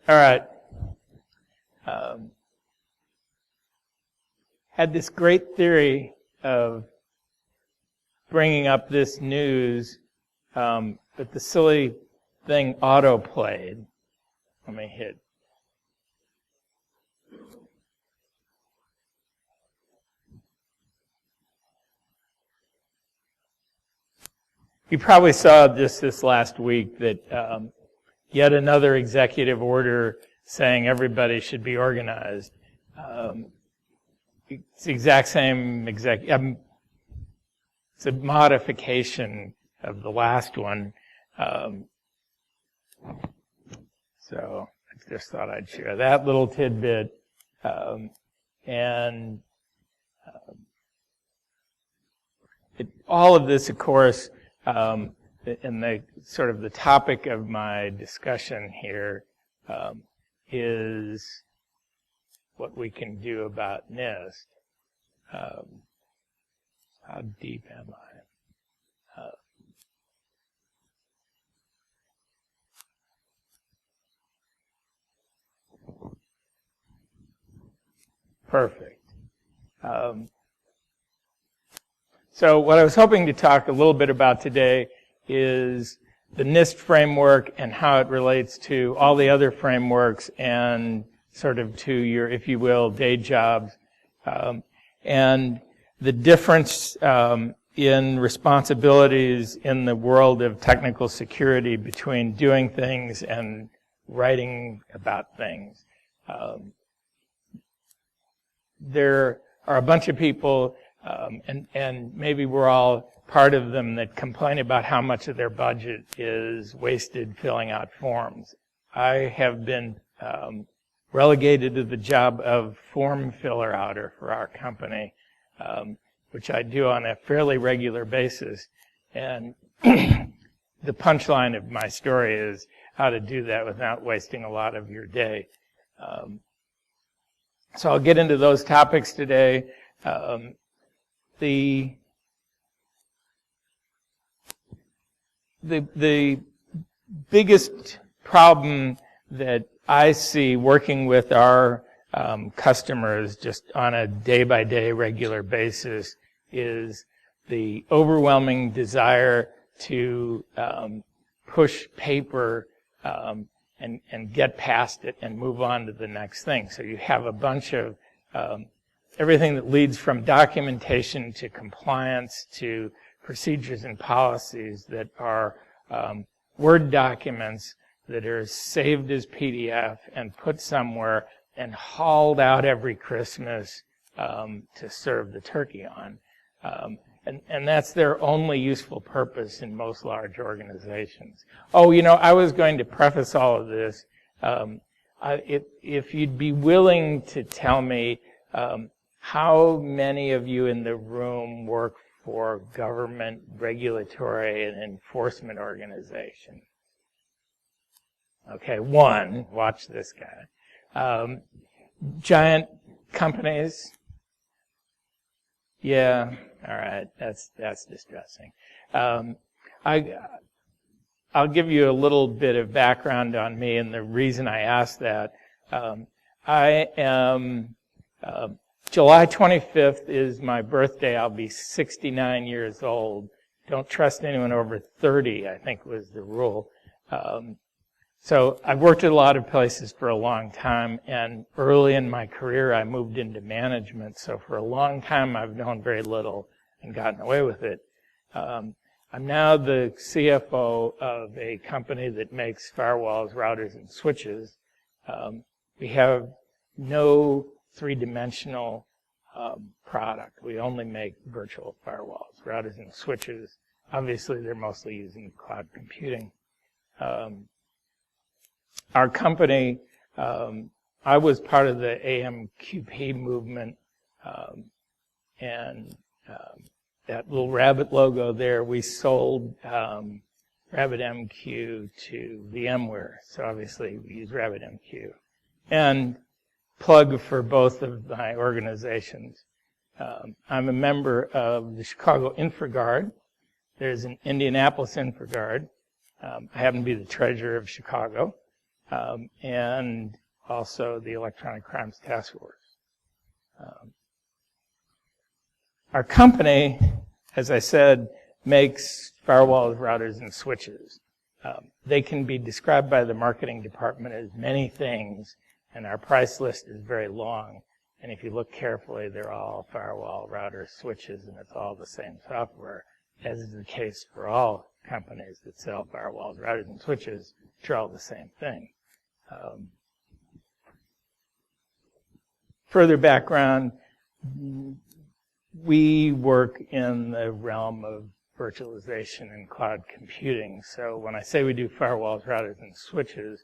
All right. Had this great theory of bringing up this news, but the silly thing auto-played. Let me hit. You probably saw just this last week that yet another executive order saying everybody should be organized. It's the exact same it's a modification of the last one. So I just thought I'd share that little tidbit. All of this, of course, in the sort of the topic of my discussion here is what we can do about NIST. How deep am I? Perfect. So what I was hoping to talk a little bit about today is the NIST framework and how it relates to all the other frameworks and sort of to your, if you will, day jobs, and the difference in responsibilities in the world of technical security between doing things and writing about things. There are a bunch of people, and maybe we're all part of them, that complain about how much of their budget is wasted filling out forms. I have been relegated to the job of form filler outer for our company, which I do on a fairly regular basis. And the punchline of my story is how to do that without wasting a lot of your day. So I'll get into those topics today. The biggest problem that I see working with our customers just on a day-by-day regular basis is the overwhelming desire to push paper and get past it and move on to the next thing. So you have a bunch of everything that leads from documentation to compliance to procedures and policies that are Word documents that are saved as PDF and put somewhere and hauled out every Christmas to serve the turkey on. And that's their only useful purpose in most large organizations. Oh, you know, I was going to preface all of this. If you'd be willing to tell me how many of you in the room work for government, regulatory, and enforcement organizations? Okay, one. Watch this guy. Giant companies? Yeah, all right. That's distressing. I'll give you a little bit of background on me and the reason I asked that. I am July 25th is my birthday. I'll be 69 years old. Don't trust anyone over 30, I think was the rule. So I've worked at a lot of places for a long time, and early in my career I moved into management, so for a long time I've known very little and gotten away with it. I'm now the CFO of a company that makes firewalls, routers, and switches. We have no three-dimensional product. We only make virtual firewalls, routers, and switches. Obviously, they're mostly using cloud computing. Our company, I was part of the AMQP movement, and that little rabbit logo there, we sold RabbitMQ to VMware. So obviously, we use RabbitMQ. And plug for both of my organizations. I'm a member of the Chicago InfraGard. There's an Indianapolis InfraGard. I happen to be the treasurer of Chicago. and also the Electronic Crimes Task Force. Our company, as I said, makes firewalls, routers, and switches. They can be described by the marketing department as many things, and our price list is very long. And if you look carefully, they're all firewall, routers, switches, and it's all the same software, as is the case for all companies that sell firewalls, routers, and switches, which are all the same thing. Further background, we work in the realm of virtualization and cloud computing. So when I say we do firewalls, routers, and switches,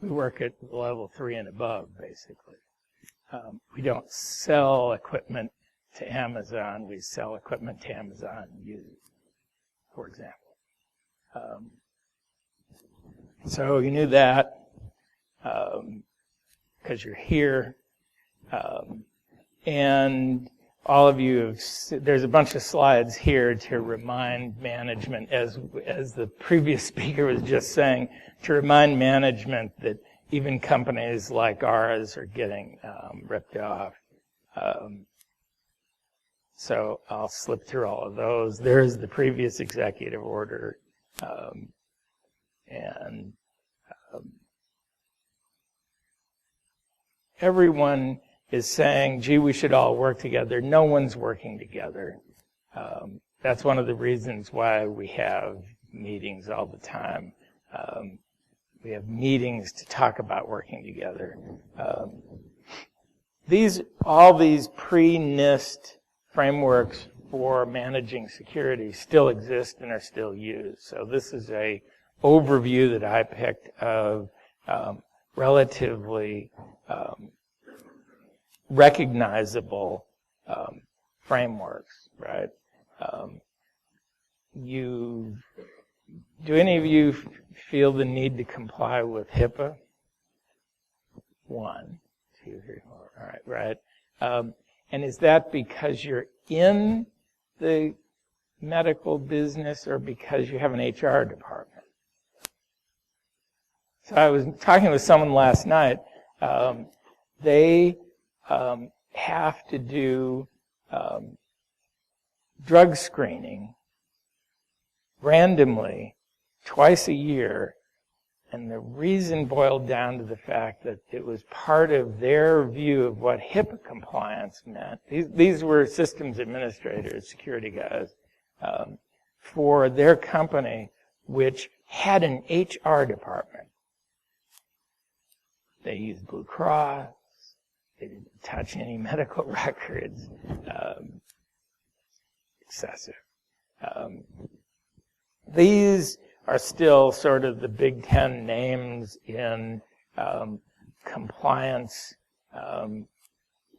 we work at level 3 and above, basically. We don't sell equipment to Amazon. We sell equipment to Amazon users, for example. So you knew that because you're here. And all of you, there's a bunch of slides here to remind management, as the previous speaker was just saying, to remind management that even companies like ours are getting ripped off. So I'll slip through all of those. There's the previous executive order. Everyone is saying, gee, we should all work together. No one's working together. That's one of the reasons why we have meetings all the time. We have meetings to talk about working together. All these pre-NIST frameworks for managing security still exist and are still used. So this is a overview that I picked of relatively recognizable frameworks, right? Do any of you feel the need to comply with HIPAA? 1, 2, 3, 4. All right, right. And is that because you're in the medical business or because you have an HR department? So I was talking with someone last night. They have to do drug screening randomly twice a year, and the reason boiled down to the fact that it was part of their view of what HIPAA compliance meant. These were systems administrators, security guys, for their company, which had an HR department. They used Blue Cross. They didn't touch any medical records. Excessive. These are still sort of the Big Ten names in compliance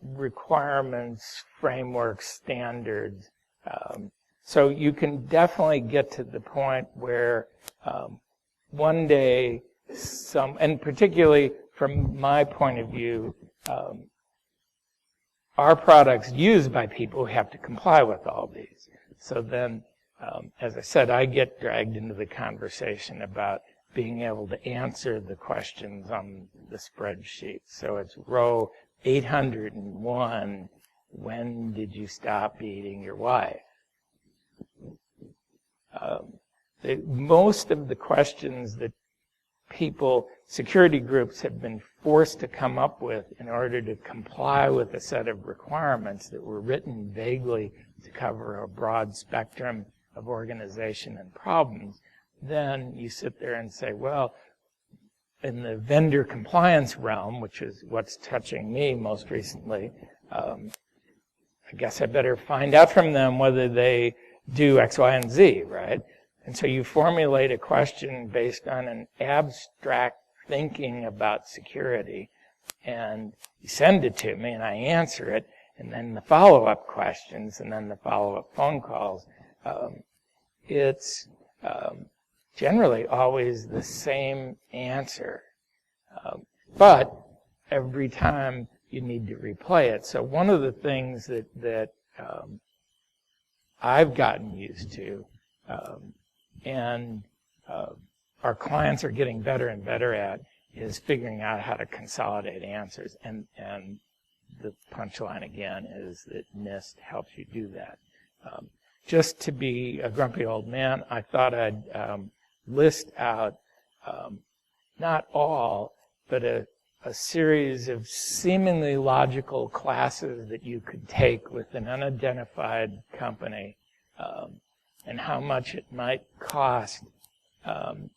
requirements, frameworks, standards. So you can definitely get to the point where one day and particularly from my point of view, our products used by people who have to comply with all these. So then, as I said, I get dragged into the conversation about being able to answer the questions on the spreadsheet. So it's row 801, when did you stop beating your wife? Most of the questions that security groups have been forced to come up with in order to comply with a set of requirements that were written vaguely to cover a broad spectrum of organization and problems, then you sit there and say, well, in the vendor compliance realm, which is what's touching me most recently, I guess I better find out from them whether they do X, Y, and Z, right? And so you formulate a question based on an abstract thinking about security, and you send it to me, and I answer it, and then the follow-up questions, and then the follow-up phone calls. It's generally always the same answer, but every time you need to replay it. So one of the things that I've gotten used to, and our clients are getting better and better at is figuring out how to consolidate answers. And the punchline again is that NIST helps you do that. Just to be a grumpy old man, I thought I'd list out not all, but a series of seemingly logical classes that you could take with an unidentified company, and how much it might cost to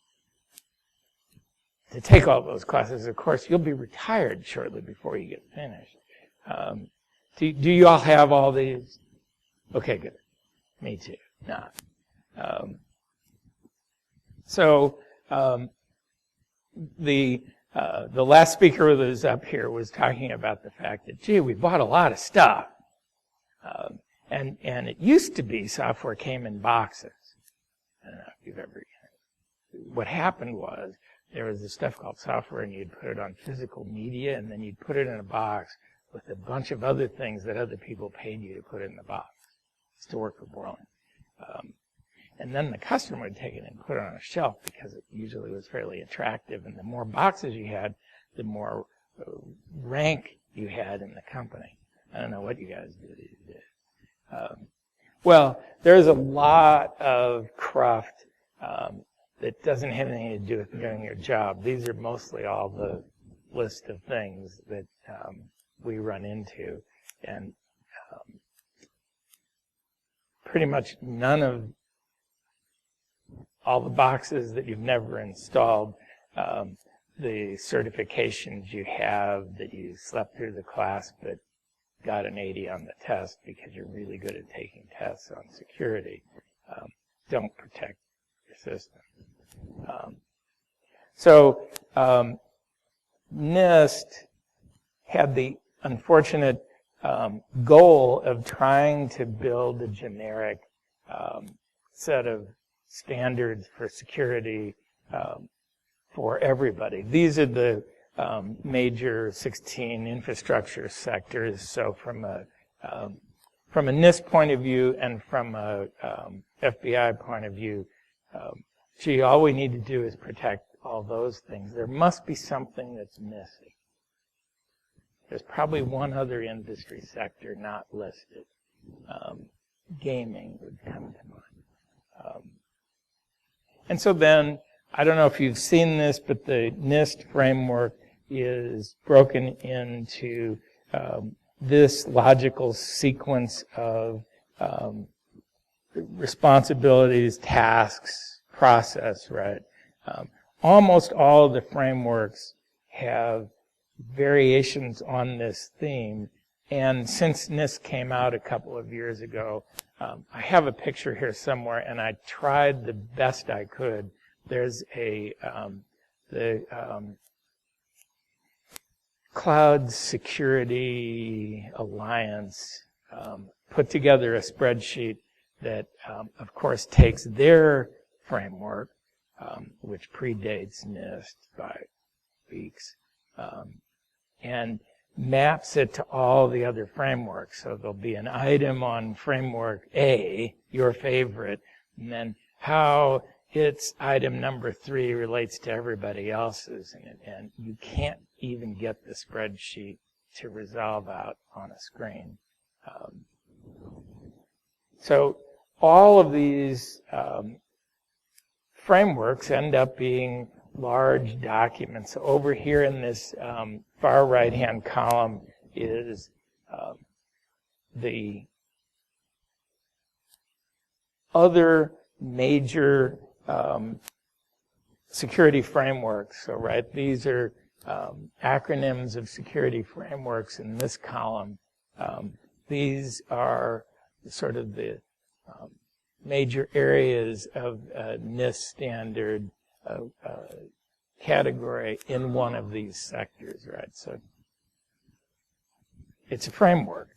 take all those classes. Of course, you'll be retired shortly before you get finished. Do you all have all these? Okay, good. Me too. Not. The last speaker that was up here was talking about the fact that, gee, we bought a lot of stuff. And it used to be software came in boxes. I don't know if you've ever. What happened was there was this stuff called software, and you'd put it on physical media, and then you'd put it in a box with a bunch of other things that other people paid you to put in the box. It's to work for Borland. And then the customer would take it and put it on a shelf because it usually was fairly attractive. And the more boxes you had, the more rank you had in the company. I don't know what you guys do these days. Well, there's a lot of cruft that doesn't have anything to do with doing your job. These are mostly all the list of things that we run into. And pretty much none of all the boxes that you've never installed, the certifications you have that you slept through the class but got an 80 on the test because you're really good at taking tests on security, don't protect your system. NIST had the unfortunate goal of trying to build a generic set of standards for security for everybody. These are the major 16 infrastructure sectors. So from a NIST point of view and from a FBI point of view, gee, all we need to do is protect all those things. There must be something that's missing. There's probably one other industry sector not listed. Gaming would come to mind. And so then, I don't know if you've seen this, but the NIST framework is broken into this logical sequence of responsibilities, tasks, process, right? Almost all of the frameworks have variations on this theme. And since NIST came out a couple of years ago, I have a picture here somewhere, and I tried the best I could. There's the Cloud Security Alliance put together a spreadsheet that, of course, takes their framework, which predates NIST by weeks, and maps it to all the other frameworks. So there'll be an item on framework A, your favorite, and then how its item number 3 relates to everybody else's. And you can't even get the spreadsheet to resolve out on a screen. So all of these frameworks end up being large documents. So over here in this far right-hand column is the other major security frameworks. So, right, these are acronyms of security frameworks in this column. These are sort of the major areas of NIST standard category in one of these sectors, right? So it's a framework.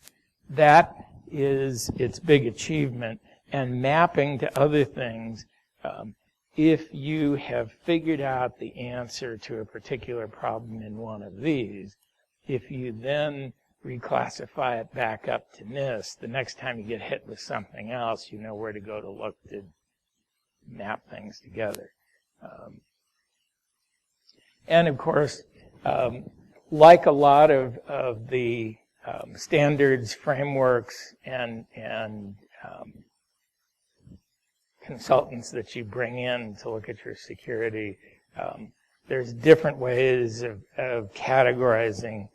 That is its big achievement. And mapping to other things, if you have figured out the answer to a particular problem in one of these, if you then reclassify it back up to NIST, the next time you get hit with something else, you know where to go to look to map things together. And of course, like a lot of the standards, frameworks, and consultants that you bring in to look at your security, there's different ways of categorizing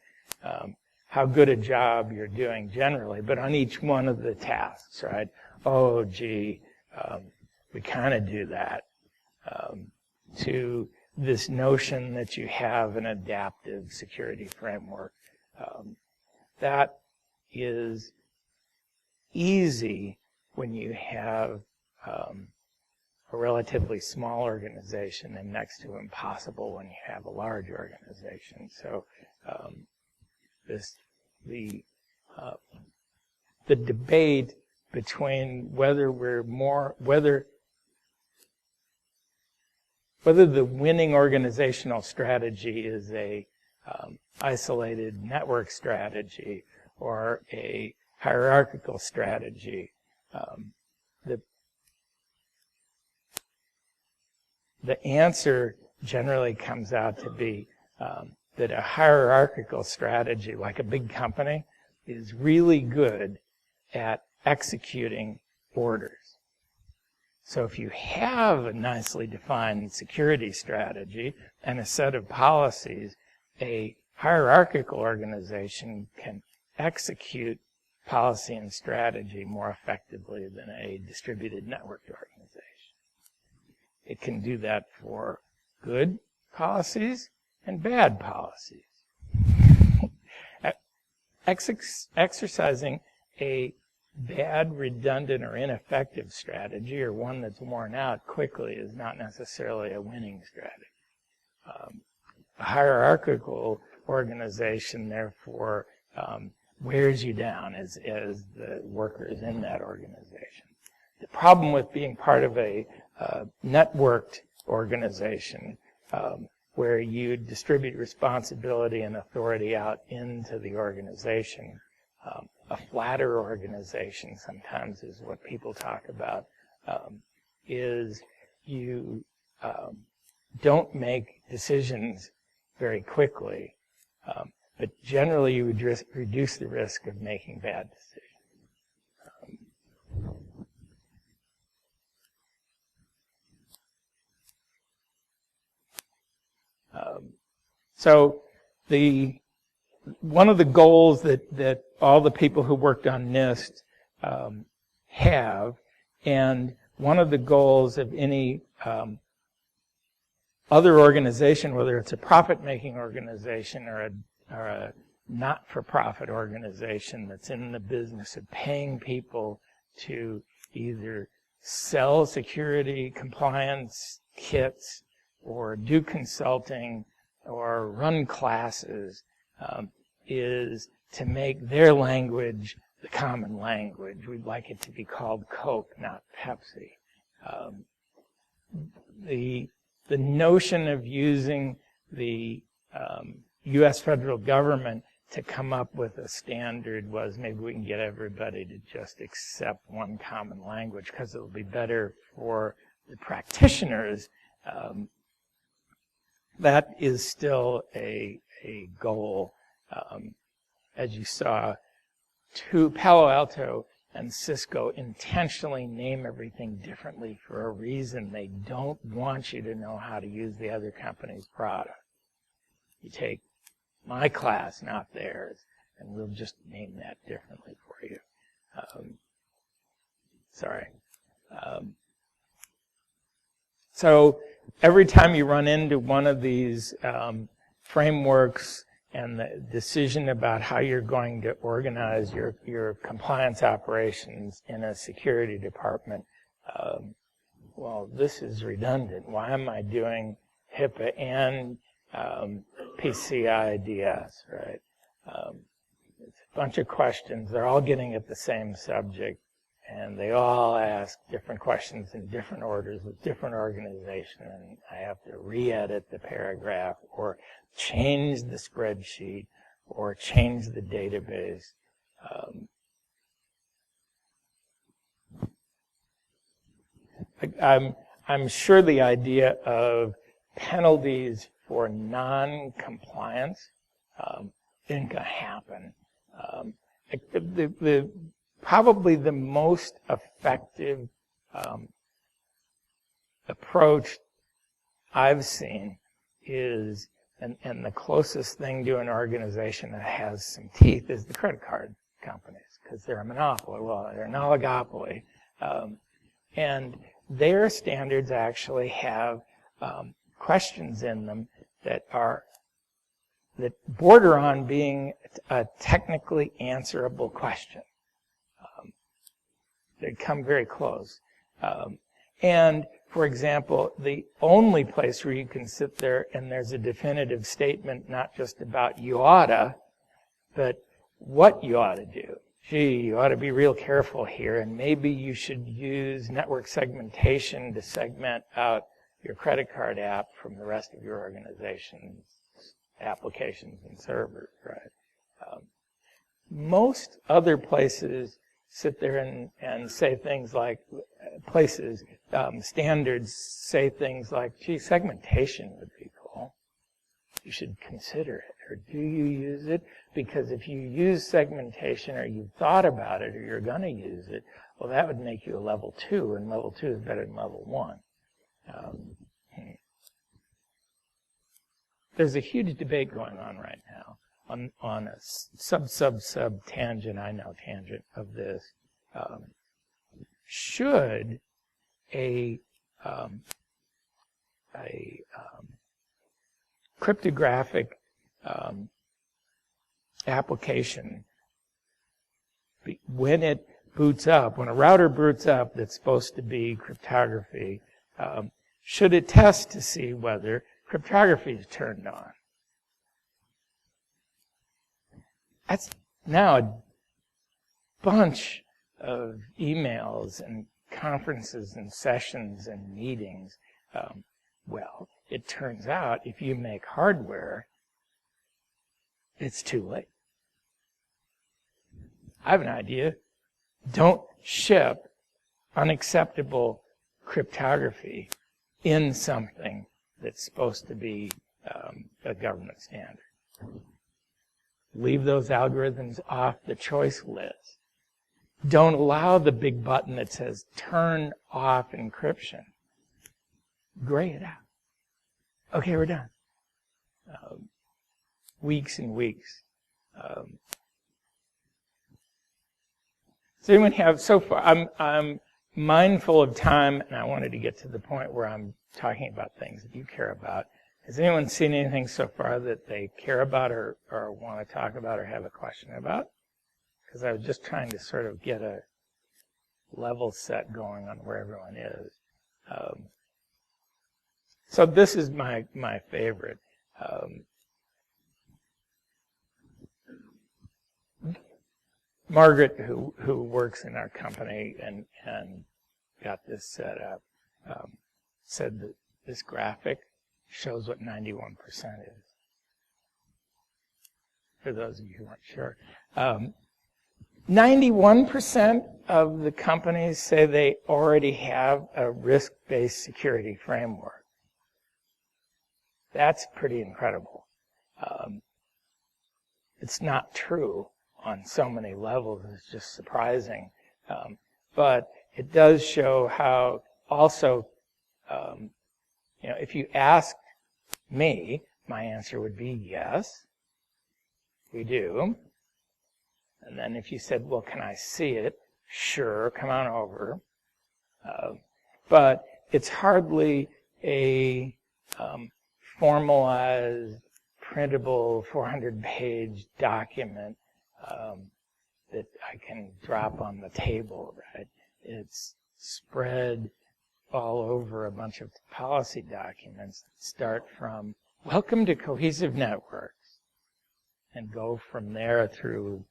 how good a job you're doing generally, but on each one of the tasks, right? Oh, gee, we kind of do that. To this notion that you have an adaptive security framework. That is easy when you have a relatively small organization, and next to impossible when you have a large organization. So the debate between whether the winning organizational strategy is a isolated network strategy or a hierarchical strategy, the answer generally comes out to be that a hierarchical strategy, like a big company, is really good at executing orders. So if you have a nicely defined security strategy and a set of policies, a hierarchical organization can execute policy and strategy more effectively than a distributed networked organization. It can do that for good policies and bad policies. Exercising a bad, redundant, or ineffective strategy, or one that's worn out quickly, is not necessarily a winning strategy. A hierarchical organization, therefore, wears you down as the workers in that organization. The problem with being part of a networked organization, where you distribute responsibility and authority out into the organization, a flatter organization sometimes is what people talk about, is you don't make decisions very quickly, but generally you would reduce the risk of making bad decisions. So one of the goals that all the people who worked on NIST have, and one of the goals of any other organization, whether it's a profit-making organization or a not-for-profit organization that's in the business of paying people to either sell security compliance kits or do consulting or run classes, is to make their language the common language. We'd like it to be called Coke, not Pepsi. The notion of using the U.S. federal government to come up with a standard was maybe we can get everybody to just accept one common language because it'll be better for the practitioners. That is still a goal. As you saw, Palo Alto and Cisco intentionally name everything differently for a reason. They don't want you to know how to use the other company's product. You take my class, not theirs, and we'll just name that differently for you. So every time you run into one of these frameworks and the decision about how you're going to organize your compliance operations in a security department, well, this is redundant. Why am I doing HIPAA and PCI DS, right? It's a bunch of questions. They're all getting at the same subject, and they all ask different questions in different orders with different organizations, and I have to re-edit the paragraph or change the spreadsheet or change the database. I'm sure the idea of penalties for non-compliance isn't going to happen. Probably the most effective approach I've seen is, and the closest thing to an organization that has some teeth is the credit card companies, because they're a monopoly. Well, they're an oligopoly. And their standards actually have questions in them that border on being a technically answerable question. They come very close. And, for example, the only place where you can sit there and there's a definitive statement not just about you oughta, but what you ought to do. Gee, you ought to be real careful here, and maybe you should use network segmentation to segment out your credit card app from the rest of your organization's applications and servers, right? Most other places sit there and say things like, standards say things like, gee, segmentation would be cool. You should consider it. Or do you use it? Because if you use segmentation or you've thought about it or you're going to use it, well, that would make you a level 2, and level 2 is better than level 1. There's a huge debate going on right now on a sub tangent, tangent of this. Should a cryptographic application, when it boots up, when a router boots up that's supposed to be cryptography, should it test to see whether cryptography is turned on? That's now a bunch of emails and conferences and sessions and meetings. Well, it turns out if you make hardware, it's too late. I have an idea. Don't ship unacceptable cryptography in something that's supposed to be a government standard. Leave those algorithms off the choice list. Don't allow the big button that says turn off encryption. Gray it out. Okay, we're done. Weeks and weeks. Does anyone have, so far, I'm mindful of time, and I wanted to get to the point where I'm talking about things that you care about. Has anyone seen anything so far that they care about or want to talk about or have a question about? Because I was just trying to sort of get a level set going on where everyone is. So this is my favorite. Margaret, who works in our company and got this set up, said that this graphic shows what 91% is. For those of you who aren't sure. 91% of the companies say they already have a risk-based security framework. That's pretty incredible. It's not true on so many levels. It's just surprising. But it does show how also, if you asked me, my answer would be yes, we do. And then if you said, well, can I see it? Sure, come on over. But it's hardly a formalized, printable 400-page document that I can drop on the table, right? It's spread all over a bunch of policy documents that start from welcome to cohesive networks and go from there through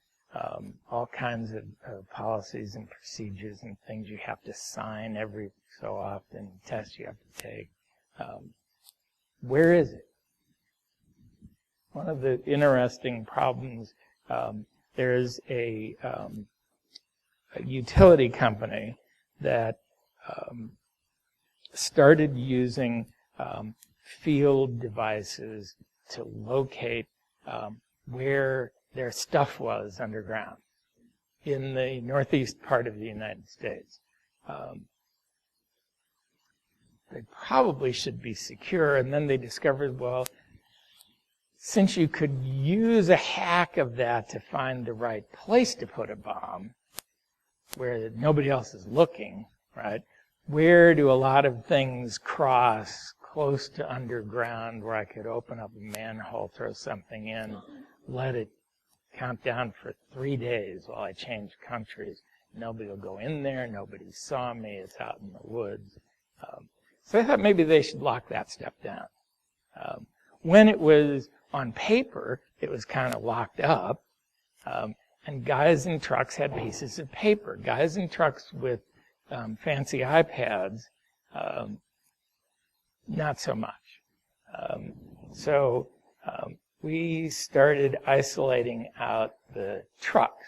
all kinds of policies and procedures and things you have to sign every so often, tests you have to take. Where is it? One of the interesting problems, there's a utility company that started using field devices to locate where their stuff was underground in the northeast part of the United States. They probably should be secure, and then they discovered, well, since you could use a hack of that to find the right place to put a bomb, where nobody else is looking, right? Where do a lot of things cross close to underground where I could open up a manhole, throw something in, let it count down for 3 days while I change countries. Nobody will go in there. Nobody saw me. It's out in the woods. So I thought maybe they should lock that step down. When it was on paper, it was kind of locked up. And guys in trucks had pieces of paper. Guys in trucks with fancy iPads, not so much. So we started isolating out the trucks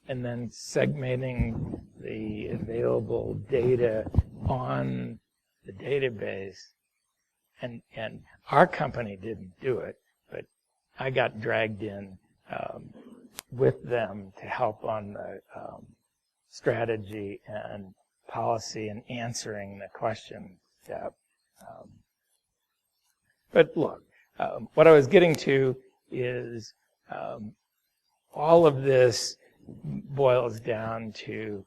and then segmenting the available data on the database. And our company didn't do it, but I got dragged in with them to help on the strategy and policy and answering the question step. But look, what I was getting to is all of this boils down to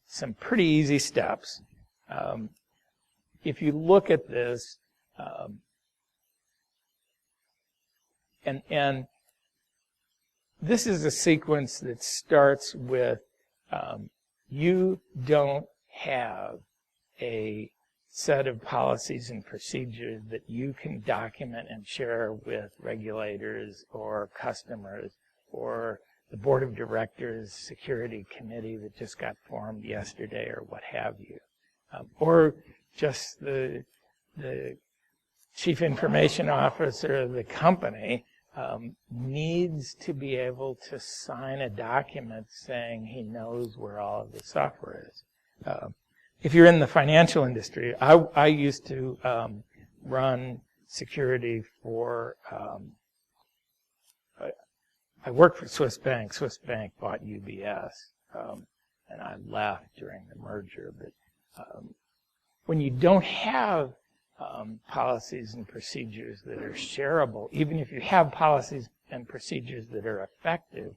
some pretty easy steps. If you look at this, and this is a sequence that starts with you don't have a set of policies and procedures that you can document and share with regulators or customers or the board of directors security committee that just got formed yesterday or what have you, or just the chief information officer of the company needs to be able to sign a document saying he knows where all of the software is. If you're in the financial industry, I used to run security for, I worked for Swiss Bank. Swiss Bank bought UBS, and I left during the merger. But when you don't have policies and procedures that are shareable, even if you have policies and procedures that are effective,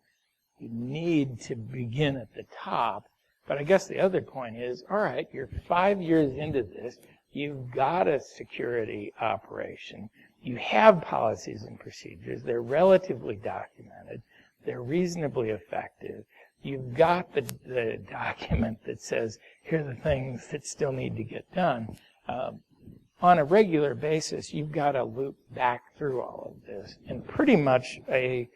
you need to begin at the top. But I guess the other point is, all right, you're 5 years into this. You've got a security operation. You have policies and procedures. They're relatively documented. They're reasonably effective. You've got the document that says, here are the things that still need to get done. On a regular basis, you've got to loop back through all of this. And pretty much a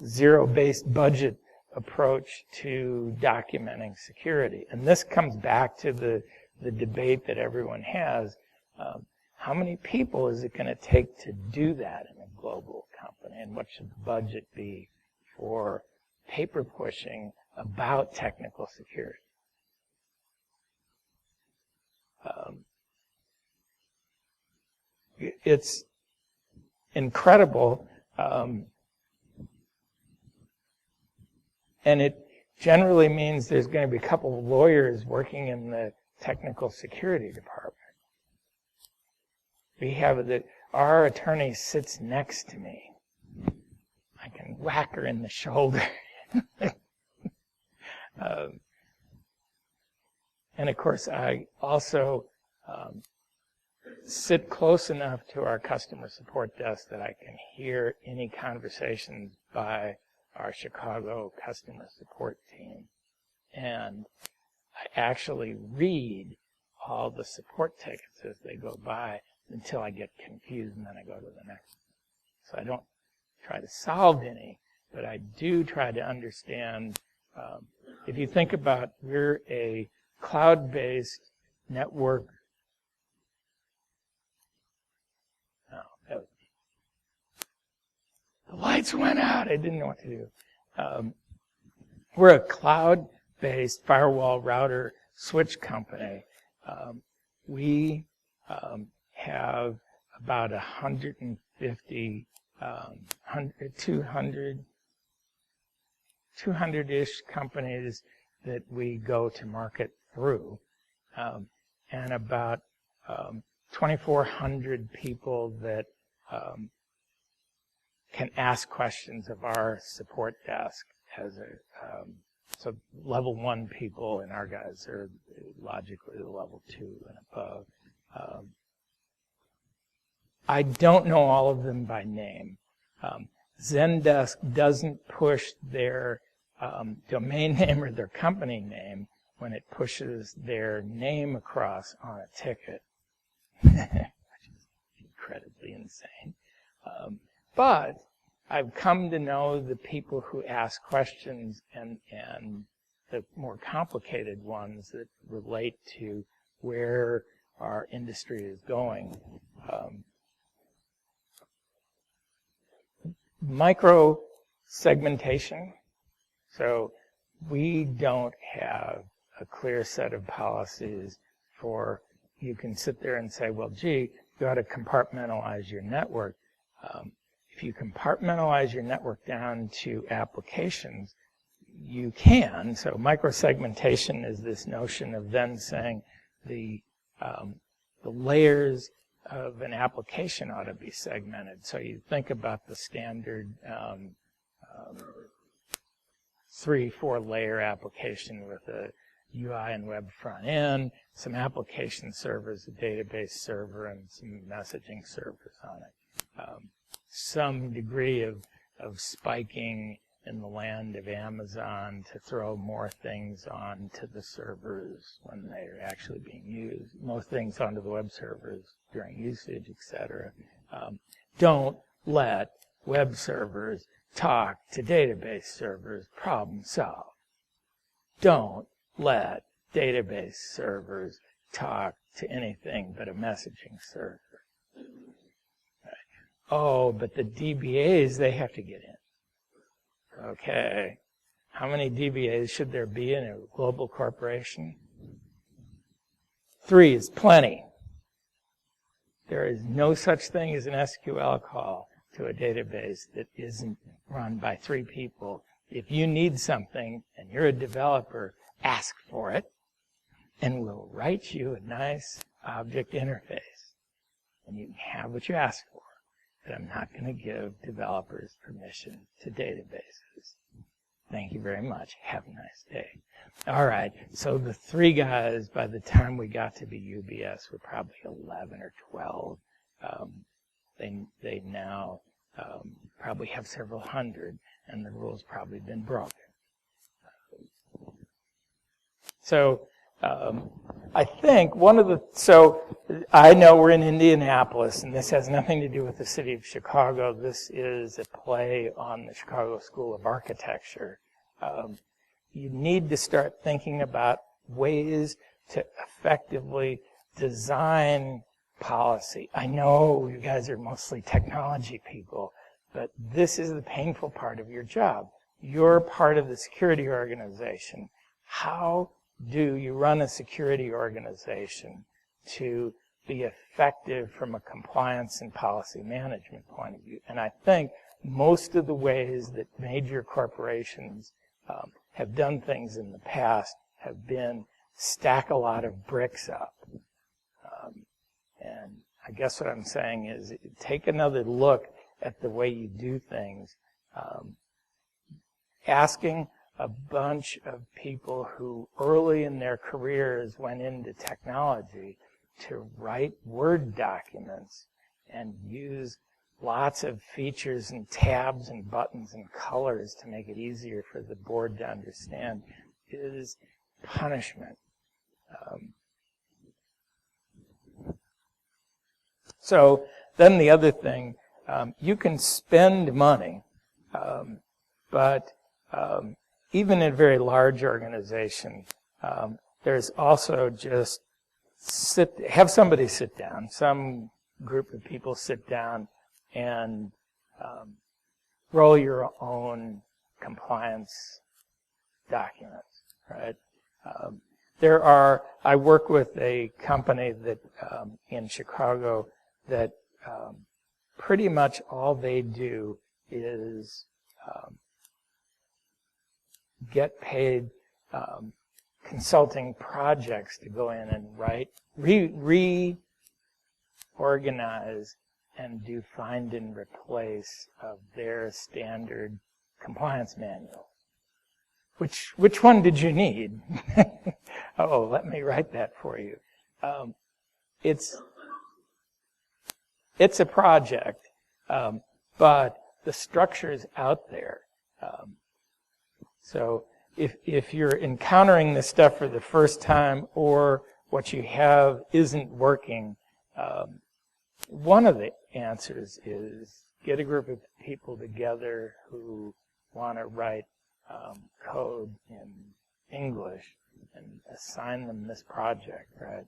zero-based budget approach to documenting security. And this comes back to the debate that everyone has. How many people is it going to take to do that in a global company? And what should the budget be for paper pushing about technical security? It's incredible. And it generally means there's going to be a couple of lawyers working in the technical security department. We have our attorney sits next to me. I can whack her in the shoulder. And of course, I also sit close enough to our customer support desk that I can hear any conversations by our Chicago customer support team. And I actually read all the support tickets as they go by until I get confused, and then I go to the next one. So I don't try to solve any, but I do try to understand. If you think about, we're a cloud-based network. The lights went out. I didn't know what to do. We're a cloud-based firewall router switch company. We have about 150, 200-ish companies that we go to market through, and about 2,400 people that can ask questions of our support desk as a so level 1 people, and our guys are logically level 2 and above. I don't know all of them by name. Zendesk doesn't push their domain name or their company name when it pushes their name across on a ticket, which is incredibly insane. But I've come to know the people who ask questions and the more complicated ones that relate to where our industry is going. Micro segmentation. So we don't have a clear set of policies for, you can sit there and say, well, gee, you ought to compartmentalize your network. If you compartmentalize your network down to applications, you can. So microsegmentation is this notion of then saying the layers of an application ought to be segmented. So you think about the standard 3-4 layer application with a UI and web front end, some application servers, a database server, and some messaging servers on it. Some degree of spiking in the land of Amazon to throw more things onto the servers when they're actually being used, most things onto the web servers during usage, etc. Don't let web servers talk to database servers, problem solved. Don't let database servers talk to anything but a messaging server. Oh, but the DBAs, they have to get in. Okay. How many DBAs should there be in a global corporation? 3 is plenty. There is no such thing as an SQL call to a database that isn't run by 3 people. If you need something and you're a developer, ask for it, and we'll write you a nice object interface. And you can have what you ask for. But I'm not going to give developers permission to databases. Thank you very much. Have a nice day. All right, so the 3 guys, by the time we got to be UBS, were probably 11 or 12. They now probably have several hundred, and the rule's probably been broken. So I think so I know we're in Indianapolis, and this has nothing to do with the city of Chicago. This is a play on the Chicago School of Architecture. You need to start thinking about ways to effectively design policy. I know you guys are mostly technology people, but this is the painful part of your job. You're part of the security organization. How do you run a security organization to be effective from a compliance and policy management point of view? And I think most of the ways that major corporations have done things in the past have been stack a lot of bricks up. And I guess what I'm saying is take another look at the way you do things. Asking a bunch of people who early in their careers went into technology to write Word documents and use lots of features and tabs and buttons and colors to make it easier for the board to understand is punishment. So then the other thing, you can spend money, but even in a very large organization, there's also just have somebody sit down, some group of people sit down and roll your own compliance documents, right? I work with a company that in Chicago that pretty much all they do is get paid consulting projects to go in and write, reorganize, and do find and replace of their standard compliance manual. Which one did you need? Oh, let me write that for you. It's a project, but the structure is out there. So if you're encountering this stuff for the first time, or what you have isn't working, one of the answers is get a group of people together who want to write code in English and assign them this project, right?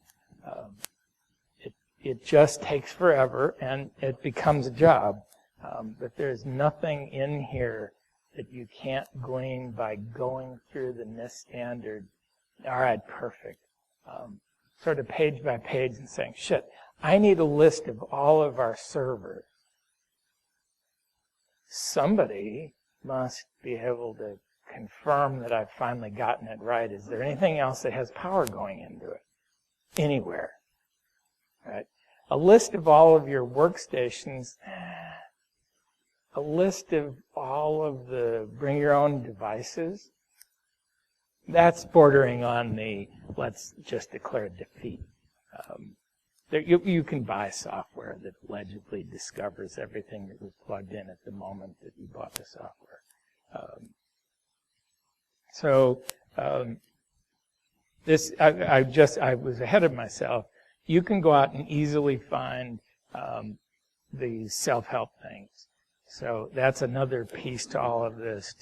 It just takes forever, and it becomes a job. But there's nothing in here that you can't glean by going through the NIST standard. All right, perfect. Sort of page by page and saying, shit, I need a list of all of our servers. Somebody must be able to confirm that I've finally gotten it right. Is there anything else that has power going into it? Anywhere. Right? A list of all of your workstations, a list of all of the bring your own devices, that's bordering on the let's just declare defeat. You can buy software that allegedly discovers everything that was plugged in at the moment that you bought the software. I was ahead of myself. You can go out and easily find these self-help things. So that's another piece to all of this.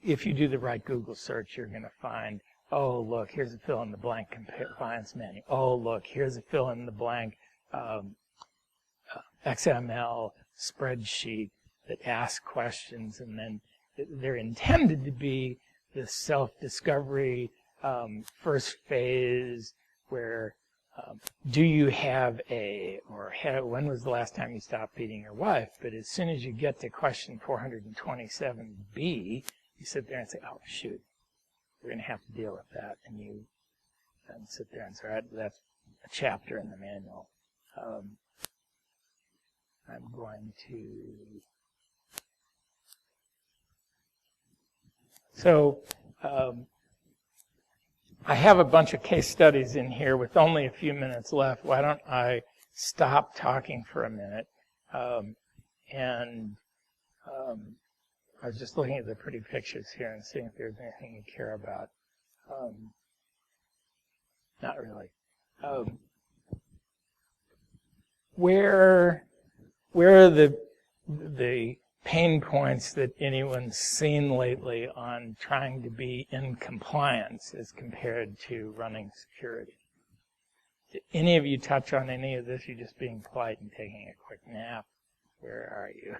If you do the right Google search, you're going to find, oh, look, here's a fill-in-the-blank compliance manual. Oh, look, here's a fill-in-the-blank XML spreadsheet that asks questions, and then they're intended to be the self-discovery first phase where do you have when was the last time you stopped beating your wife? But as soon as you get to question 427B, you sit there and say, oh, shoot, we're going to have to deal with that. And you sit there and say, all right, that's a chapter in the manual. I'm going to... So I have a bunch of case studies in here with only a few minutes left. Why don't I stop talking for a minute? I was just looking at the pretty pictures here and seeing if there's anything you care about. Not really. Where are the pain points that anyone's seen lately on trying to be in compliance as compared to running security? Did any of you touch on any of this? You're just being polite and taking a quick nap. Where are you?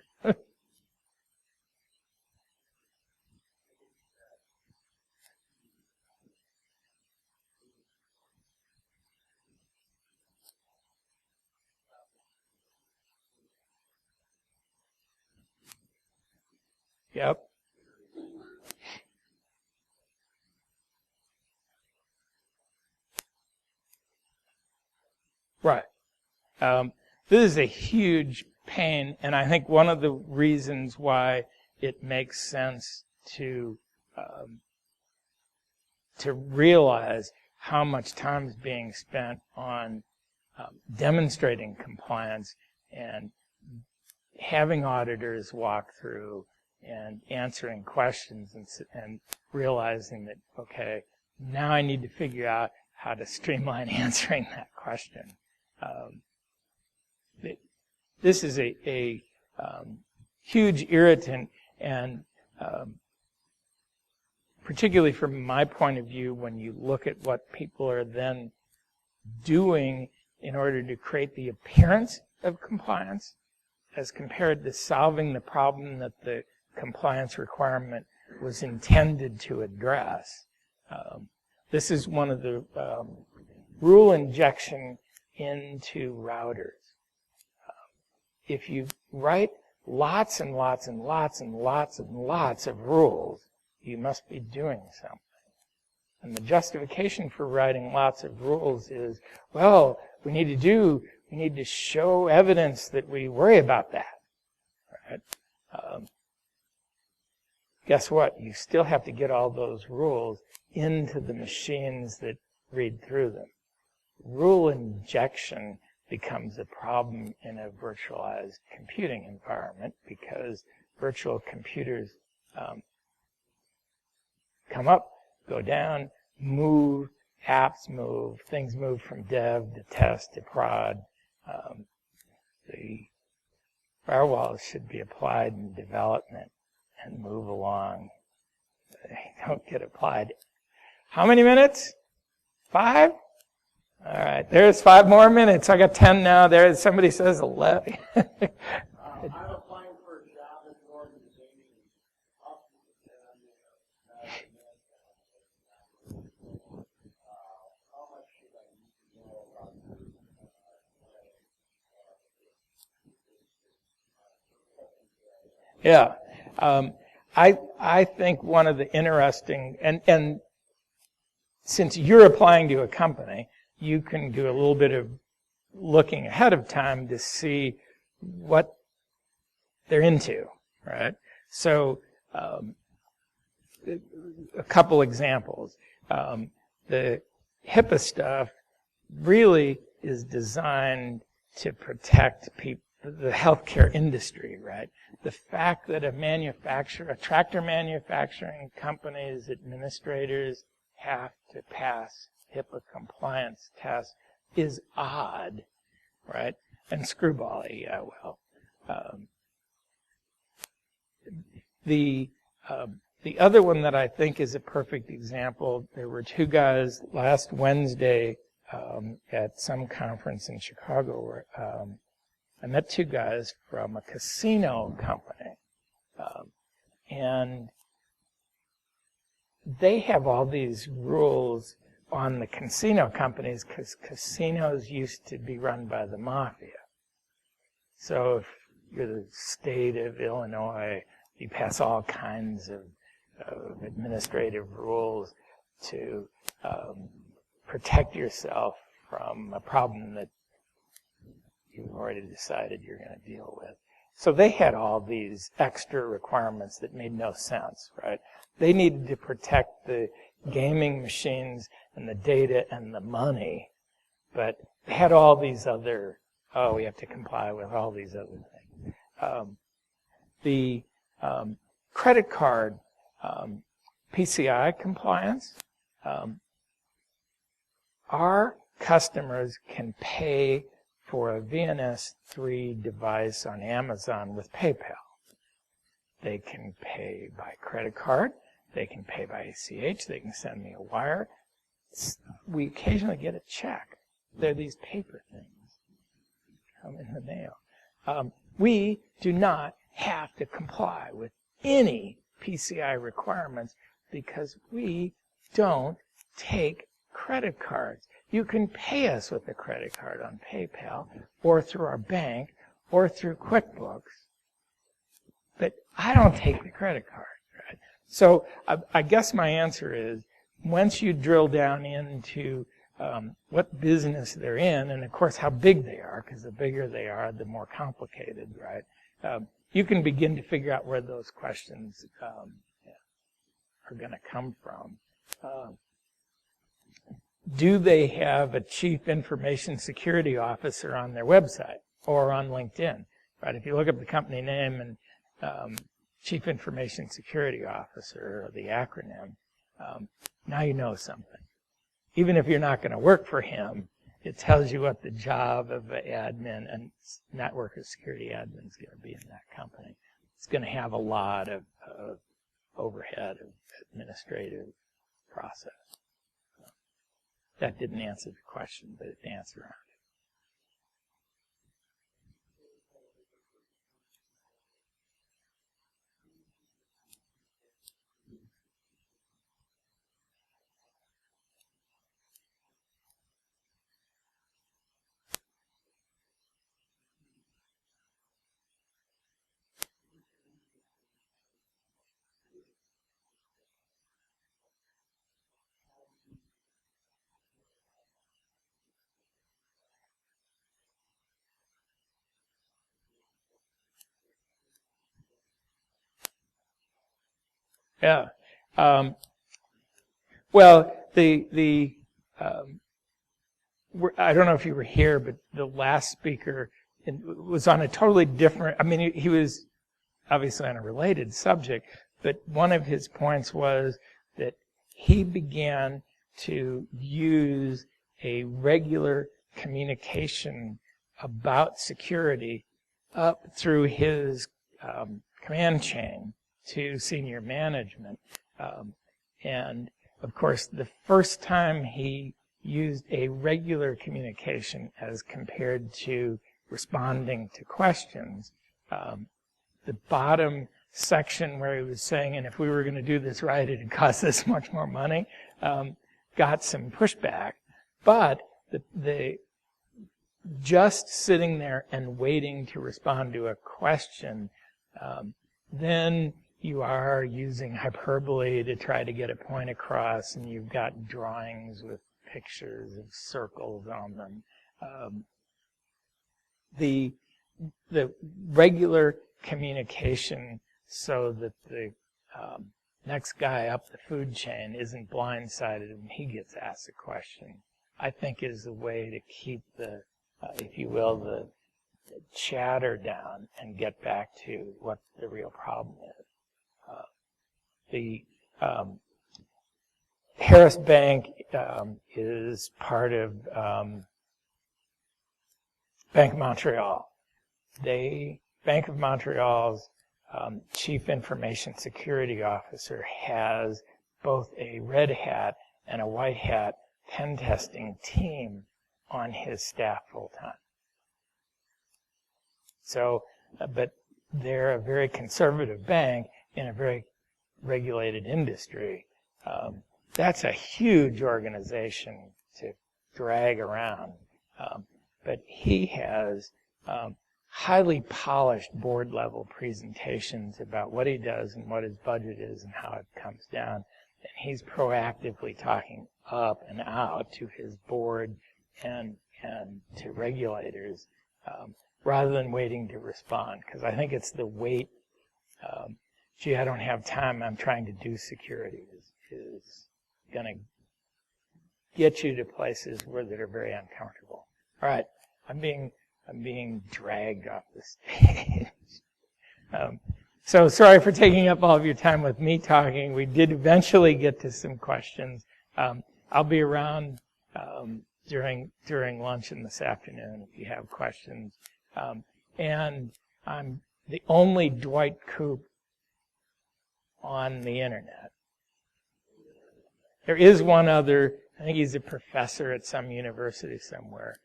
Yep. Right. This is a huge pain, and I think one of the reasons why it makes sense to realize how much time is being spent on demonstrating compliance and having auditors walk through and answering questions and realizing that, okay, now I need to figure out how to streamline answering that question. This is a huge irritant, and particularly from my point of view, when you look at what people are then doing in order to create the appearance of compliance as compared to solving the problem that the compliance requirement was intended to address. This is one of the rule injection into routers. If you write lots and lots and lots and lots and lots of rules, you must be doing something. And the justification for writing lots of rules is, well, we need to show evidence that we worry about that. Right? Guess what? You still have to get all those rules into the machines that read through them. Rule injection becomes a problem in a virtualized computing environment because virtual computers come up, go down, move, apps move, things move from dev to test to prod. The firewalls should be applied in development and move along. They don't get applied. How many minutes? 5? All right, there's 5 more minutes. I got 10 now. There, somebody says 11. I'm applying for a job in an organization. How much should I need to know about Yeah. I think one of the interesting, and since you're applying to a company, you can do a little bit of looking ahead of time to see what they're into, right? So, a couple examples. The HIPAA stuff really is designed to protect people, the healthcare industry, right? The fact that a tractor manufacturing company's administrators have to pass HIPAA compliance tests is odd, right? And screwball-y, yeah, well. The other one that I think is a perfect example, there were 2 guys last Wednesday at some conference in Chicago where I met 2 guys from a casino company, and they have all these rules on the casino companies because casinos used to be run by the mafia. So if you're the state of Illinois, you pass all kinds of administrative rules to protect yourself from a problem that you've already decided you're going to deal with. So they had all these extra requirements that made no sense, right? They needed to protect the gaming machines and the data and the money, but they had all these other, we have to comply with all these other things. The credit card PCI compliance, our customers can pay for a VNS3 device on Amazon with PayPal. They can pay by credit card. They can pay by ACH. They can send me a wire. We occasionally get a check. They're these paper things come in the mail. We do not have to comply with any PCI requirements because we don't take credit cards. You can pay us with a credit card on PayPal or through our bank or through QuickBooks, but I don't take the credit card. Right? So I guess my answer is once you drill down into what business they're in, and of course how big they are, because the bigger they are, the more complicated, right? You can begin to figure out where those questions are going to come from. Do they have a chief information security officer on their website or on LinkedIn? Right? If you look up the company name and chief information security officer, or the acronym, now you know something. Even if you're not going to work for him, it tells you what the job of an admin and network of security admin is going to be in that company. It's going to have a lot of overhead of administrative process. That didn't answer the question, but it danced around Yeah. Well, I don't know if you were here, but the last speaker was on a totally different, I mean, he was obviously on a related subject, but one of his points was that he began to use a regular communication about security up through his command chain to senior management. And, of course, the first time he used a regular communication as compared to responding to questions, the bottom section where he was saying, and if we were going to do this right, it'd cost this much more money, got some pushback. But the just sitting there and waiting to respond to a question, then you are using hyperbole to try to get a point across, and you've got drawings with pictures of circles on them. The regular communication so that the next guy up the food chain isn't blindsided when he gets asked a question, I think is the way to keep the, if you will, the chatter down and get back to what the real problem is. The Harris Bank is part of Bank of Montreal. Bank of Montreal's Chief Information Security Officer has both a red hat and a white hat pen testing team on his staff full time. So, but they're a very conservative bank in a very regulated industry. That's a huge organization to drag around. But he has highly polished board-level presentations about what he does and what his budget is and how it comes down. And he's proactively talking up and out to his board and to regulators rather than waiting to respond. Because I think it's the wait, gee, I don't have time, I'm trying to do security, is going to get you to places that are very uncomfortable. All right, I'm being dragged off the stage. So sorry for taking up all of your time with me talking. We did eventually get to some questions. I'll be around during lunch and this afternoon if you have questions. And I'm the only Dwight Coop on the internet. There is one other, I think he's a professor at some university somewhere.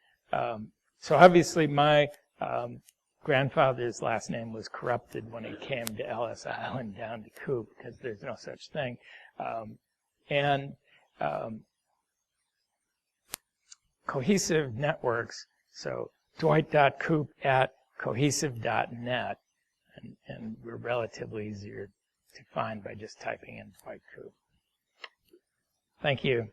So obviously my grandfather's last name was corrupted when he came to Ellis Island down to Coop, because there's no such thing. Cohesive networks, so dwight.coop@cohesive.net, and we're relatively easier to find by just typing in Dwight Coop. Thank you.